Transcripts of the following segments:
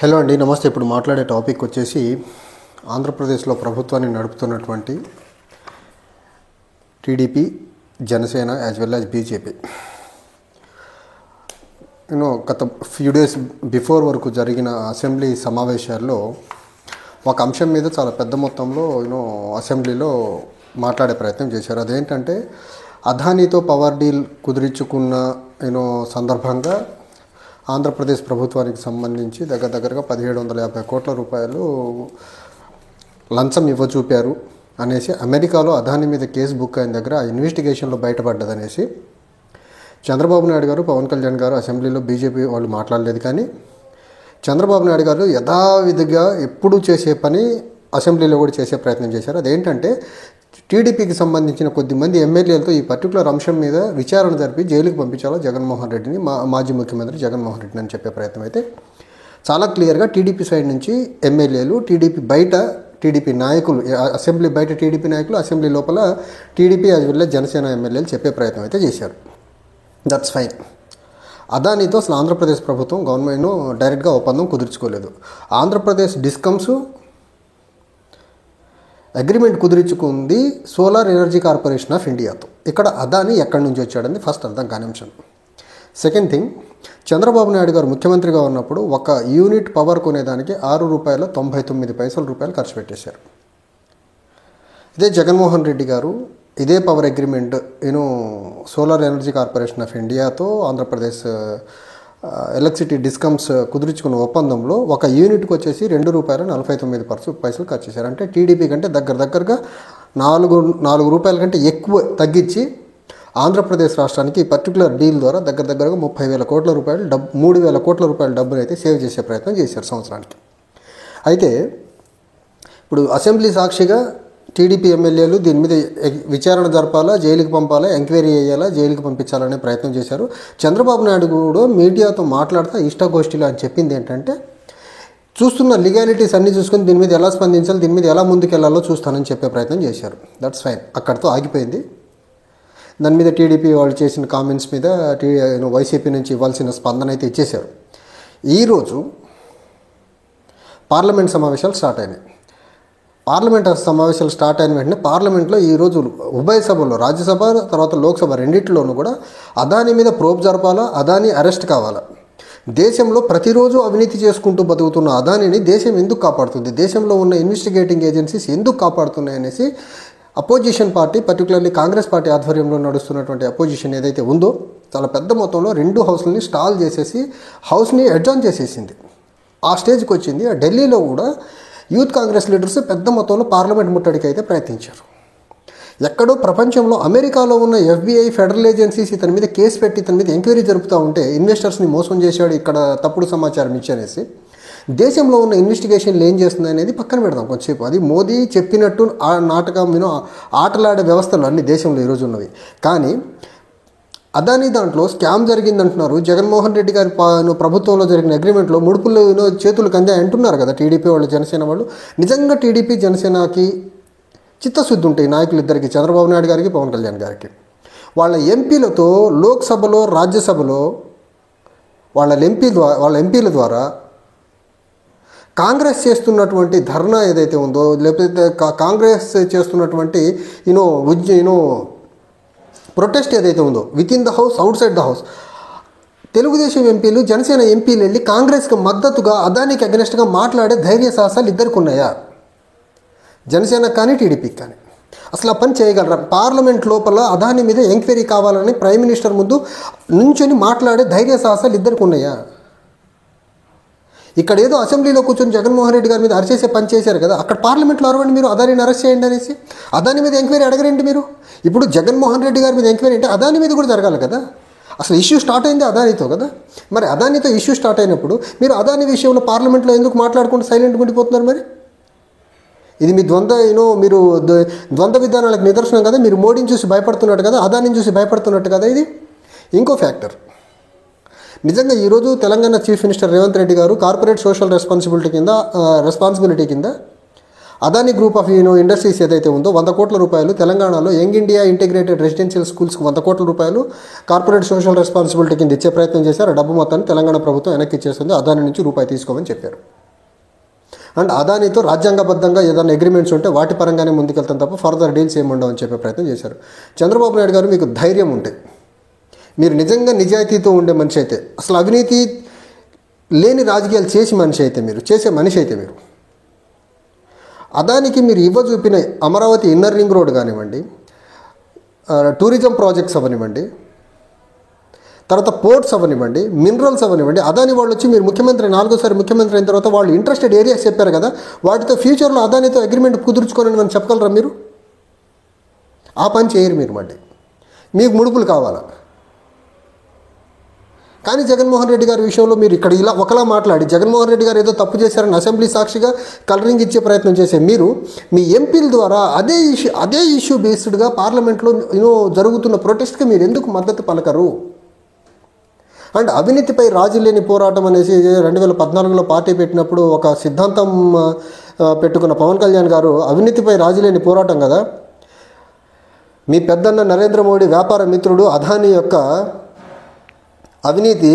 Hello అండి, నమస్తే. ఇప్పుడు మాట్లాడే టాపిక్ వచ్చేసి ఆంధ్రప్రదేశ్లో ప్రభుత్వాన్ని నడుపుతున్నటువంటి TDP, Janasena as well as BJP. గత ఫ్యూ డేస్ బిఫోర్ వరకు జరిగిన అసెంబ్లీ సమావేశాల్లో ఒక అంశం మీద చాలా పెద్ద మొత్తంలో అసెంబ్లీలో మాట్లాడే ప్రయత్నం చేశారు. అదేంటంటే అదానీతో పవర్ డీల్ కుదిరించుకున్న సందర్భంగా ఆంధ్రప్రదేశ్ ప్రభుత్వానికి సంబంధించి దగ్గరగా 1750 కోట్ల రూపాయలు లంచం ఇవ్వచూపారు అనేసి అమెరికాలో అదానీ మీద కేసు బుక్ అయిన దగ్గర ఆ ఇన్వెస్టిగేషన్లో బయటపడ్డదనేసి చంద్రబాబు నాయుడు గారు, పవన్ కళ్యాణ్ గారు అసెంబ్లీలో బీజేపీ వాళ్ళు మాట్లాడలేదు. కానీ చంద్రబాబు నాయుడు గారు యథావిధిగా ఎప్పుడు చేసే పని అసెంబ్లీలో కూడా చేసే ప్రయత్నం చేశారు. అదేంటంటే టీడీపీకి సంబంధించిన కొద్దిమంది ఎమ్మెల్యేలతో ఈ పర్టికులర్ అంశం మీద విచారణ జరిపి జైలుకి పంపించాలో జగన్మోహన్ రెడ్డిని, మాజీ ముఖ్యమంత్రి జగన్మోహన్ రెడ్డిని అని చెప్పే ప్రయత్నం అయితే చాలా క్లియర్గా టీడీపీ సైడ్ నుంచి ఎమ్మెల్యేలు, టీడీపీ నాయకులు, అసెంబ్లీ బయట టీడీపీ నాయకులు, అసెంబ్లీ లోపల టీడీపీ యాజ్ వెల్ జనసేన ఎమ్మెల్యేలు చెప్పే ప్రయత్నం అయితే చేశారు. That's fine. అదానీతో అసలు ఆంధ్రప్రదేశ్ ప్రభుత్వం గవర్నమెంట్ డైరెక్ట్గా ఒప్పందం కుదుర్చుకోలేదు. ఆంధ్రప్రదేశ్ డిస్కమ్స్ అగ్రిమెంట్ కుదిరించుకుంది సోలార్ ఎనర్జీ కార్పొరేషన్ ఆఫ్ ఇండియాతో. ఇక్కడ అదానీ ఎక్కడి నుంచి వచ్చాడని ఫస్ట్ అర్థం కాని అంశం. సెకండ్ థింగ్, చంద్రబాబు నాయుడు గారు ముఖ్యమంత్రిగా ఉన్నప్పుడు ఒక యూనిట్ పవర్ కొనేదానికి ₹6.99 ఖర్చు పెట్టేశారు. ఇదే జగన్మోహన్ రెడ్డి గారు ఇదే power agreement solar energy corporation of ఇండియాతో ఆంధ్రప్రదేశ్ ఎలక్ట్రిసిటీ డిస్కమ్స్ కుదుర్చుకున్న ఒప్పందంలో ఒక యూనిట్కి వచ్చేసి ₹2.49 ఖర్చు చేశారు. అంటే టీడీపీ కంటే దగ్గరగా 4 రూపాయల కంటే ఎక్కువ తగ్గించి ఆంధ్రప్రదేశ్ రాష్ట్రానికి ఈ పర్టికులర్ డీల్ ద్వారా దగ్గరగా 30,000 కోట్ల రూపాయలు 3,000 కోట్ల రూపాయల డబ్బులు అయితే సేవ్ చేసే ప్రయత్నం చేశారు సంవత్సరానికి. అయితే ఇప్పుడు అసెంబ్లీ సాక్షిగా టీడీపీ ఎమ్మెల్యేలు దీని మీద విచారణ జరపాలా, జైలుకి పంపాలా, ఎంక్వైరీ చేయాలా, జైలుకి పంపించాలనే ప్రయత్నం చేశారు. చంద్రబాబు నాయుడు కూడా మీడియాతో మాట్లాడుతూ ఇష్టాగోష్ఠిలో అని చెప్పింది ఏంటంటే చూస్తున్న లీగాలిటీస్ అన్నీ చూసుకొని దీని మీద ఎలా స్పందించాలి, దీని మీద ఎలా ముందుకెళ్లాలో చూస్తానని చెప్పే ప్రయత్నం చేశారు. That's fine. అక్కడితో ఆగిపోయింది. దాని మీద టీడీపీ వాళ్ళు చేసిన కామెంట్స్ మీద వైసీపీ నుంచి ఇవ్వాల్సిన స్పందన అయితే ఇచ్చేశారు. ఈరోజు పార్లమెంట్ సమావేశాలు స్టార్ట్ అయినాయి. పార్లమెంట్ సమావేశాలు స్టార్ట్ అయిన వెంటనే పార్లమెంట్లో ఈరోజు ఉభయ సభల్లో, రాజ్యసభ తర్వాత లోక్సభ రెండింటిలోనూ కూడా అదానీ మీద ప్రోబ్ జరపాలా, అదానీ అరెస్ట్ కావాలా, దేశంలో ప్రతిరోజు అవినీతి చేసుకుంటూ బతుకుతున్న అదానీని దేశం ఎందుకు కాపాడుతుంది, దేశంలో ఉన్న ఇన్వెస్టిగేటింగ్ ఏజెన్సీస్ ఎందుకు కాపాడుతున్నాయి అనేసి opposition party, particularly Congress party ఆధ్వర్యంలో నడుస్తున్నటువంటి అపోజిషన్ ఏదైతే ఉందో చాలా పెద్ద మొత్తంలో 2 హౌస్లని స్టాల్ చేసేసి హౌస్ని అడ్జార్న్ చేసేసింది. ఆ స్టేజ్కి వచ్చింది. ఢిల్లీలో కూడా యూత్ కాంగ్రెస్ లీడర్స్ పెద్ద మొత్తంలో పార్లమెంట్ ముట్టడికి అయితే ప్రయత్నించారు. ఎక్కడో ప్రపంచంలో అమెరికాలో ఉన్న FBI ఫెడరల్ ఏజెన్సీస్ ఇతని మీద కేసు పెట్టి ఇతని మీద ఎంక్వైరీ జరుపుతూ ఉంటే ఇన్వెస్టర్స్ని మోసం చేశాడు, ఇక్కడ తప్పుడు సమాచారం ఇచ్చనేసి దేశంలో ఉన్న ఇన్వెస్టిగేషన్లు ఏం చేస్తుంది అనేది పక్కన పెడదాం కొంచెంసేపు. అది మోదీ చెప్పినట్టు ఆ నాటకం ఆటలాడే వ్యవస్థలు అన్ని దేశంలో ఈరోజు ఉన్నవి. కానీ అదానీ దాంట్లో స్కామ్ జరిగిందంటున్నారు. జగన్మోహన్ రెడ్డి గారి ప్రభుత్వంలో జరిగిన అగ్రిమెంట్లో ముడుపులు చేతులు కందే అంటున్నారు కదా టీడీపీ వాళ్ళు, జనసేన వాళ్ళు. నిజంగా టీడీపీ జనసేనకి చిత్తశుద్ధి ఉంటాయి నాయకులిద్దరికి, చంద్రబాబు నాయుడు గారికి, పవన్ కళ్యాణ్ గారికి. వాళ్ళ ఎంపీలతో లోక్సభలో, రాజ్యసభలో వాళ్ళ ఎంపీల ద్వారా కాంగ్రెస్ చేస్తున్నటువంటి ధర్నా ఏదైతే ఉందో, లేకపోతే కాంగ్రెస్ చేస్తున్నటువంటి ప్రొటెస్ట్ ఏదైతే ఉందో with in the house, out side the house, Telugu Desam ఎంపీలు, జనసేన ఎంపీలు వెళ్ళి కాంగ్రెస్కి మద్దతుగా అదానికి అగెనెస్ట్గా మాట్లాడే ధైర్య సాహసాలు ఇద్దరికి ఉన్నాయా? జనసేన కానీ టీడీపీకి కానీ అసలు ఆ పని చేయగలరా? పార్లమెంట్ లోపల అదాని మీద ఎంక్వైరీ కావాలని ప్రైమ్ మినిస్టర్ ముందు నుంచొని మాట్లాడే ధైర్య సాహసాలు ఇద్దరికి ఉన్నాయా? ఇక్కడ ఏదో అసెంబ్లీలో కూర్చొని జగన్మోహన్ రెడ్డి గారి మీద అరెస్ట్ పని చేశారు కదా, అక్కడ పార్లమెంట్లో అరవండి, మీరు అదానిని అరెస్ట్ చేయండి అనేసి. అదాని మీద ఎంక్వైరీ అడగరండి మీరు. ఇప్పుడు జగన్మోహన్ రెడ్డి గారి మీద ఎంక్వైరీ అంటే అదాని మీద కూడా జరగాలి కదా. అసలు ఇష్యూ స్టార్ట్ అయింది అదానితో కదా. మరి అదానితో ఇష్యూ స్టార్ట్ అయినప్పుడు మీరు అదాని విషయంలో పార్లమెంట్లో ఎందుకు మాట్లాడుకుంటూ సైలెంట్గా ఉండిపోతున్నారు? మరి ఇది మీ మీరు ద్వంద్వ విధానాలకు నిదర్శనం కదా. మీరు మోడీని చూసి భయపడుతున్నట్టు కదా, అదానిని చూసి భయపడుతున్నట్టు కదా. ఇది ఇంకో ఫ్యాక్టర్. నిజంగా ఈరోజు తెలంగాణ చీఫ్ మినిస్టర్ రేవంత్ రెడ్డి గారు కార్పొరేట్ సోషల్ రెస్పాన్సిబిలిటీ కింద అదాని గ్రూప్ ఆఫ్ ఇండస్ట్రీస్ ఏదైతే ఉందో 100 కోట్ల రూపాయలు తెలంగాణలో యంగ్ ఇండియా ఇంటిగ్రేటెడ్ రెసిడెన్షియల్ స్కూల్స్కి 100 కోట్ల రూపాయలు కార్పొరేట్ సోషల్ రెస్పాన్సిబిలిటీ కింద ఇచ్చే ప్రయత్నం చేశారు. ఆ డబ్బు మొత్తాన్ని తెలంగాణ ప్రభుత్వం వెనక్కి ఇచ్చేస్తుంది, అదాని నుంచి రూపాయి తీసుకోమని చెప్పారు. అండ్ అదానితో రాజ్యాంగబద్ధంగా ఏదైనా అగ్రిమెంట్స్ ఉంటే వాటి పరంగానే ముందుకెళ్తాం తప్ప ఫర్దర్ డీల్స్ ఏముండవు అని చెప్పే ప్రయత్నం చేశారు. చంద్రబాబు నాయుడు గారు మీకు ధైర్యం ఉంటే, మీరు నిజంగా నిజాయితీతో ఉండే మనిషి అయితే, అసలు అవినీతి లేని రాజకీయాలు చేసే మనిషి అయితే మీరు అదానికి మీరు చూపిన అమరావతి ఇన్నర్ రింగ్ రోడ్ కానివ్వండి, టూరిజం ప్రాజెక్ట్స్ అవనివ్వండి, తర్వాత పోర్ట్స్ అవనివ్వండి, మినరల్స్ అవనివ్వండి, అదాని వాళ్ళు వచ్చి మీరు ముఖ్యమంత్రి 4వ ముఖ్యమంత్రి అయిన తర్వాత వాళ్ళు ఇంట్రెస్టెడ్ ఏరియాస్ చెప్పారు కదా, వాటితో ఫ్యూచర్లో అదానితో అగ్రిమెంట్ కుదుర్చుకోనని మనం చెప్పగలరా మీరు? ఆ పని చేయరు మీరు. మళ్ళీ మీకు ముడుపులు కావాలా? కానీ జగన్మోహన్ రెడ్డి గారి విషయంలో మీరు ఇక్కడ ఇలా ఒకలా మాట్లాడి జగన్మోహన్ రెడ్డి గారు ఏదో తప్పు చేశారని అసెంబ్లీ సాక్షిగా కలరింగ్ ఇచ్చే ప్రయత్నం చేసే మీరు మీ ఎంపీల ద్వారా అదే ఇష్యూ బేస్డ్గా పార్లమెంట్లో జరుగుతున్న ప్రొటెస్ట్కి మీరు ఎందుకు మద్దతు పలకరు? అండ్ అవినీతిపై రాజీ లేని పోరాటం అనేసి 2014లో పార్టీ పెట్టినప్పుడు ఒక సిద్ధాంతం పెట్టుకున్న పవన్ కళ్యాణ్ గారు అవినీతిపై రాజీ లేని పోరాటం కదా. మీ పెద్దన్న నరేంద్ర మోడీ వ్యాపార మిత్రుడు అదానీ యొక్క అవినీతి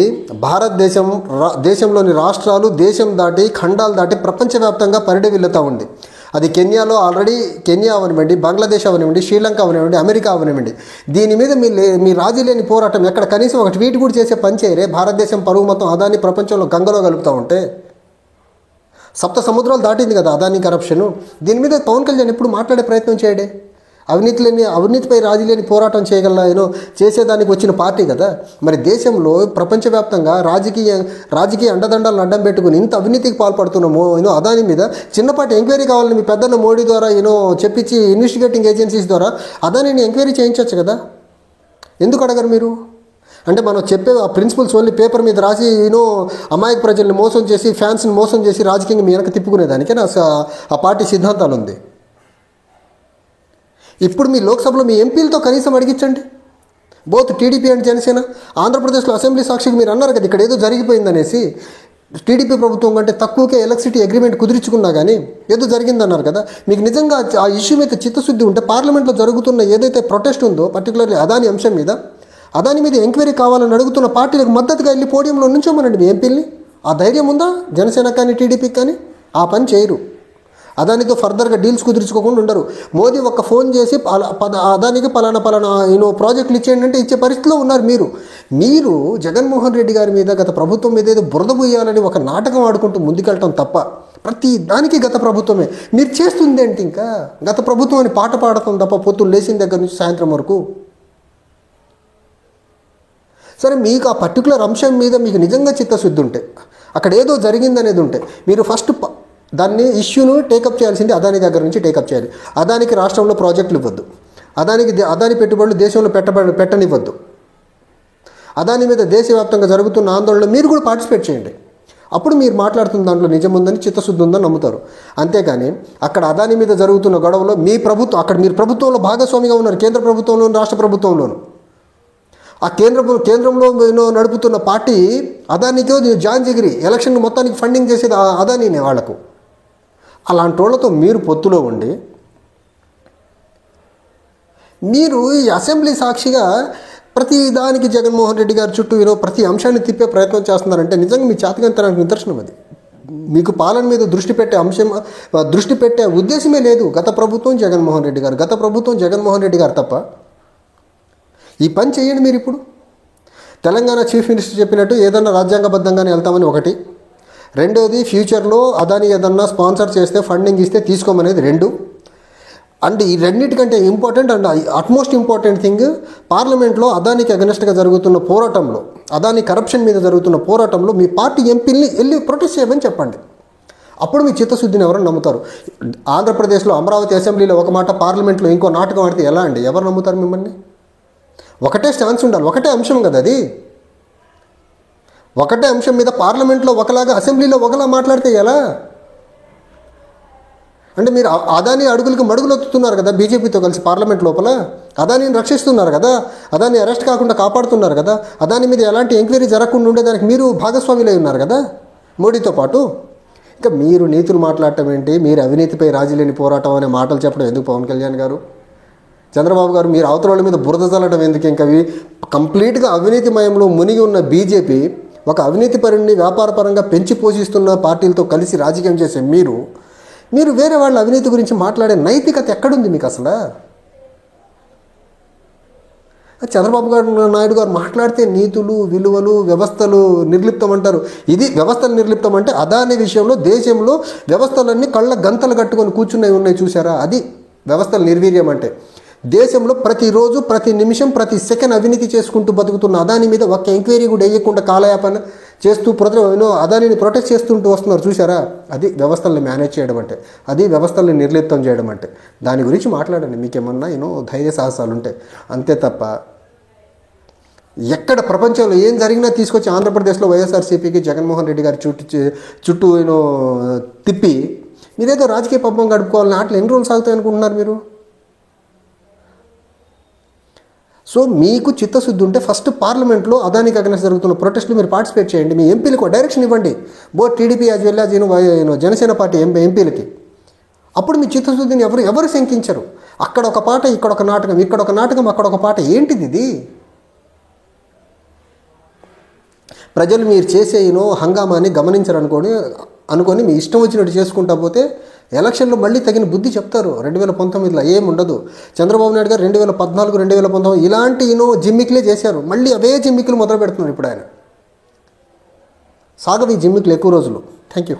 దేశంలోని రాష్ట్రాలు, దేశం దాటి, ఖండాలు దాటి ప్రపంచవ్యాప్తంగా పరిడవిల్లుతూ ఉంది. అది కెన్యాలో ఆల్రెడీ కెన్యా అవనివ్వండి, బంగ్లాదేశ్ అవనివ్వండి, శ్రీలంక అవనివ్వండి, అమెరికా అవనివ్వండి. దీని మీద మీ రాజీ లేని పోరాటం ఎక్కడ కనీసం ఒక ట్వీట్ కూడా చేసే పని చేయరే? భారతదేశం పరువు మొత్తం అదాని ప్రపంచంలో గంగలో కలుపుతూ ఉంటే 7 సముద్రాలు దాటింది కదా అదాని కరప్షను. దీని మీద పవన్ కళ్యాణ్ ఎప్పుడు మాట్లాడే ప్రయత్నం చేయడే? అవినీతిపై రాజీ లేని పోరాటం చేసేదానికి వచ్చిన పార్టీ కదా. మరి దేశంలో ప్రపంచవ్యాప్తంగా రాజకీయ అండదండాలను అడ్డం పెట్టుకుని ఇంత అవినీతికి పాల్పడుతున్నామో అదాని మీద చిన్నపాటి ఎంక్వైరీ కావాలని మీ పెద్దన్న మోడీ ద్వారా చెప్పించి ఇన్వెస్టిగేటింగ్ ఏజెన్సీస్ ద్వారా అదానిని ఎంక్వైరీ చేయించవచ్చు కదా. ఎందుకు అడగరు మీరు? అంటే మనం చెప్పే ఆ ప్రిన్సిపల్స్ ఓన్లీ పేపర్ మీద రాసి అమాయక ప్రజల్ని మోసం చేసి, ఫ్యాన్స్ని మోసం చేసి రాజకీయంగా మీ వెనక తిప్పుకునేదానికే ఆ పార్టీ సిద్ధాంతాలు ఉంది. ఇప్పుడు మీ లోక్సభలో మీ ఎంపీలతో కనీసం అడిగించండి. Both TDP and Janasena. ఆంధ్రప్రదేశ్లో అసెంబ్లీ సాక్షికి మీరు అన్నారు కదా ఇక్కడ ఏదో జరిగిపోయిందనేసి, టీడీపీ ప్రభుత్వం కంటే తక్కువకే ఎలక్ట్రిసిటీ అగ్రిమెంట్ కుదుర్చుకున్నా కానీ ఏదో జరిగిందన్నారు కదా. మీకు నిజంగా ఆ ఇష్యూ మీద చిత్తశుద్ధి ఉంటే పార్లమెంట్లో జరుగుతున్న ఏదైతే ప్రొటెస్ట్ ఉందో పర్టికులర్లీ అదాని అంశం మీద, అదాని మీద ఎంక్వైరీ కావాలని అడుగుతున్న పార్టీలకు మద్దతుగా వెళ్ళి పోడియంలో నుంచోమనండి మీ ఎంపీల్ని. ఆ ధైర్యం ఉందా జనసేన కానీ టీడీపీకి కానీ? ఆ పని చేయరు. అదానితో ఫర్దర్గా డీల్స్ కుదుర్చుకోకుండా ఉండరు. మోదీ ఒక ఫోన్ చేసి అదానికి పలానా ప్రాజెక్టులు ఇచ్చేయండి అంటే ఇచ్చే పరిస్థితిలో ఉన్నారు మీరు జగన్మోహన్ రెడ్డి గారి మీద, గత ప్రభుత్వం మీద ఏదో బురద పోయాలని ఒక నాటకం ఆడుకుంటూ ముందుకెళ్ళటం తప్ప ప్రతి దానికి గత ప్రభుత్వమే. మీరు చేస్తుంది ఏంటి? ఇంకా గత ప్రభుత్వం అని పాట పాడటం తప్ప పొత్తులు లేచిన దగ్గర నుంచి సాయంత్రం వరకు. సరే, మీకు ఆ పర్టికులర్ అంశం మీద మీకు నిజంగా చిత్తశుద్ధి ఉంటే, అక్కడ ఏదో జరిగిందనేది ఉంటే, మీరు ఫస్ట్ దాన్ని ఇష్యూను టేకప్ చేయాల్సింది అదాని దగ్గర నుంచి టేకప్ చేయాలి. అదానికి రాష్ట్రంలో ప్రాజెక్టులు ఇవ్వద్దు, అదాని పెట్టుబడులు దేశంలో పెట్టనివ్వద్దు, అదాని మీద దేశవ్యాప్తంగా జరుగుతున్న ఆందోళనలో మీరు కూడా పార్టిసిపేట్ చేయండి. అప్పుడు మీరు మాట్లాడుతున్న దాంట్లో నిజం ఉందని, చిత్తశుద్ధి ఉందని నమ్ముతారు. అంతేకాని అక్కడ అదాని మీద జరుగుతున్న గొడవలో అక్కడ మీరు ప్రభుత్వంలో భాగస్వామిగా ఉన్నారు, కేంద్ర ప్రభుత్వంలోను రాష్ట్ర ప్రభుత్వంలోను. ఆ కేంద్రంలో నడుపుతున్న పార్టీ అదానికో జాన్ జిగిరి ఎలక్షన్ మొత్తానికి ఫండింగ్ చేసేది అదానినే వాళ్లకు. అలాంటి వాళ్ళతో మీరు పొత్తులో ఉండి మీరు ఈ అసెంబ్లీ సాక్షిగా ప్రతి దానికి జగన్మోహన్ రెడ్డి గారి చుట్టూ ప్రతి అంశాన్ని తిప్పే ప్రయత్నం చేస్తున్నారంటే నిజంగా మీ చేతకంతనానికి నిదర్శనం అది. మీకు పాలన మీద దృష్టి పెట్టే ఉద్దేశమే లేదు గత ప్రభుత్వం జగన్మోహన్ రెడ్డి గారు తప్ప. ఈ పని చేయండి మీరు. ఇప్పుడు తెలంగాణ చీఫ్ మినిస్టర్ చెప్పినట్టు ఏదన్నా రాజ్యాంగబద్ధంగానే వెళ్తామని ఒకటి, రెండోది ఫ్యూచర్లో అదాని ఏదన్నా స్పాన్సర్ చేస్తే ఫండింగ్ ఇస్తే తీసుకోమనేది 2. అండ్ ఈ రెండింటికంటే important and utmost important thing, పార్లమెంట్లో అదానికి అగెనెస్ట్గా జరుగుతున్న పోరాటంలో, అదాని కరప్షన్ మీద జరుగుతున్న పోరాటంలో మీ పార్టీ ఎంపీల్ని వెళ్ళి ప్రొటెస్ట్ చేయమని చెప్పండి. అప్పుడు మీ చిత్తశుద్ధిని ఎవరు నమ్ముతారు? ఆంధ్రప్రదేశ్లో అమరావతి అసెంబ్లీలో ఒక మాట, పార్లమెంట్లో ఇంకో నాటకం ఆడితే ఎలా అండి? ఎవరు నమ్ముతారు మిమ్మల్ని? ఒకటే స్టాన్స్ ఉండాలి, ఒకటే అంశం కదా అది. ఒకటే అంశం మీద పార్లమెంట్లో ఒకలాగా, అసెంబ్లీలో ఒకలా మాట్లాడితే ఎలా? అంటే మీరు అదాని అడుగులకు మడుగులొత్తుతున్నారు కదా బీజేపీతో కలిసి పార్లమెంట్ లోపల. అదానిని రక్షిస్తున్నారు కదా, అదాని అరెస్ట్ కాకుండా కాపాడుతున్నారు కదా, అదాని మీద ఎలాంటి ఎంక్వైరీ జరగకుండా ఉండేదానికి మీరు భాగస్వాములై ఉన్నారు కదా మోడీతో పాటు. ఇంకా మీరు నీతులు మాట్లాడటం ఏంటి? మీరు అవినీతిపై రాజీ లేని పోరాటం అనే మాటలు చెప్పడం ఎందుకు పవన్ కళ్యాణ్ గారు, చంద్రబాబు గారు? మీరు అవతల వాళ్ళ మీద బురద చల్లడం ఎందుకు? ఇంకా కంప్లీట్గా అవినీతిమయంలో మునిగి ఉన్న బీజేపీ ఒక అవినీతి పరుడిని వ్యాపారపరంగా పెంచి పోషిస్తున్న పార్టీలతో కలిసి రాజకీయం చేసే మీరు వేరే వాళ్ళ అవినీతి గురించి మాట్లాడే నైతికత ఎక్కడుంది మీకు అసలు? చంద్రబాబు నాయుడు గారు మాట్లాడితే నీతులు, విలువలు, వ్యవస్థలు నిర్లిప్తం అంటారు. ఇది వ్యవస్థలు నిర్లిప్తం అంటే అదాని విషయంలో దేశంలో వ్యవస్థలన్నీ కళ్ళ గంతలు కట్టుకొని కూర్చున్నవి ఉన్నాయి చూసారా? అది వ్యవస్థల నిర్వీర్యం అంటే. దేశంలో ప్రతిరోజు, ప్రతి నిమిషం, ప్రతి సెకండ్ అవినీతి చేసుకుంటూ బతుకుతున్న అదాని మీద ఒక్క ఎంక్వైరీ కూడా వేయకుండా కాలయాపన చేస్తూ అదానిని ప్రొటెక్ట్ చేస్తుంటూ వస్తున్నారు చూసారా? అది వ్యవస్థల్ని మేనేజ్ చేయడం అంటే, అది వ్యవస్థల్ని నిర్లిప్తం చేయడం అంటే. దాని గురించి మాట్లాడండి మీకేమన్నా ధైర్య సాహసాలు ఉంటే. అంతే తప్ప ఎక్కడ ప్రపంచంలో ఏం జరిగినా తీసుకొచ్చి ఆంధ్రప్రదేశ్లో వైఎస్ఆర్సీపీకి జగన్మోహన్ రెడ్డి గారి చుట్టూ తిప్పి మీరేదో రాజకీయ పబ్బం గడుపుకోవాలని ఆటలు ఎన్ని రోజులు సాగుతాయి అనుకుంటున్నారు మీరు? సో మీకు చిత్తశుద్ధి ఉంటే ఫస్ట్ పార్లమెంట్లో అదానికి అగెన్స్ట్ జరుగుతున్న ప్రొటెస్ట్లు మీరు పార్టిసిపేట్ చేయండి. మీ ఎంపీలకు డైరెక్షన్ ఇవ్వండి, both TDP as well as Janasena party ఎంపీలకి. అప్పుడు మీ చిత్తశుద్ధిని ఎవరు శంకించరు. అక్కడ ఒక పాట, ఇక్కడ ఒక నాటకం, ఇక్కడ ఒక నాటకం, అక్కడ ఒక పాట. ఏంటిది ఇది? ప్రజలు మీరు చేసే హంగామాని గమనించరు అనుకొని మీ ఇష్టం వచ్చినట్టు చేసుకుంటా పోతే ఎలక్షన్లో మళ్ళీ తగిన బుద్ధి చెప్తారు. 2019లో ఏముండదు. చంద్రబాబు నాయుడు గారు 2014, 2019 ఇలాంటి జిమ్మిక్లే చేశారు. మళ్ళీ అవే జిమ్మిక్లు మొదలు పెడుతున్నారు ఇప్పుడు ఆయన. సాగవి జిమ్మిక్లు ఎక్కువ రోజులు. Thank you.